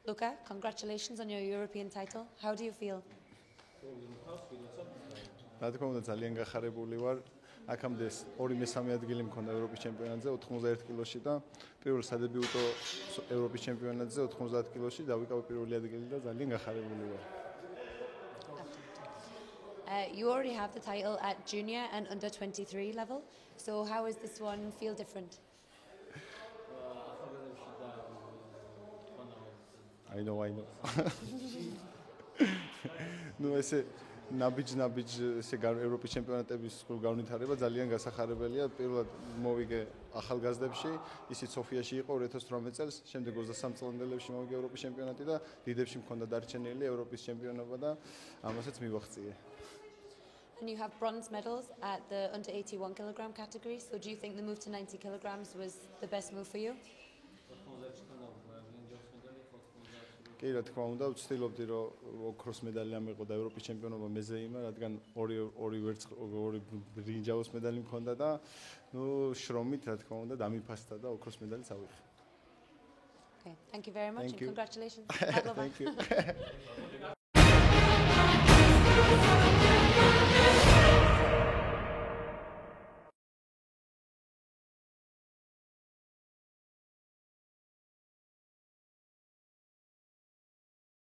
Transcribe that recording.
Luka, congratulations on your European title. How do you feel? რა თქმა უნდა ძალიან გახარებული ვარ. აქამდე 2-3 ადგილი მქონდა ევროპის ჩემპიონატზე 91 კილოში და პირველ სადებიუტო ევროპის ჩემპიონატზე 90 კილოში დავიკავე პირველი ადგილი და ძალიან გახარებული ვარ. You already have the title at junior and under 23 level. So how is this one feel different? I know. ნუ ესე ნაბიჯ ესე ევროპის ჩემპიონატების სულ გავნითარება ძალიან გასახარებელია. პირველად მოვიგე ახალგაზრდებში, ისიც სოფიაში იყო 2018 წელს, შემდეგ 23 წლამდელებში მოვიგე ევროპის ჩემპიონატი და დიდებში მქონდა დარჩენილი ევროპის ჩემპიონობა და ამასაც მივაღწიე. And you have bronze medals at the under 81 kilogram category. So do you think the move to 90 kilograms was the best move for you? კი, რა თქმა უნდა, ვცდილობდი რომ ოქროს მედალი ამეყო და ევროპის ჩემპიონობა მეზე იმა, რადგან ორი ბრინჯაოს მედალი მქონდა და ნუ შრომით, რა თქმა უნდა, დამიფასდა და ოქროს მედალიც ავიღე. Okay, thank you very much and congratulations. Thank you.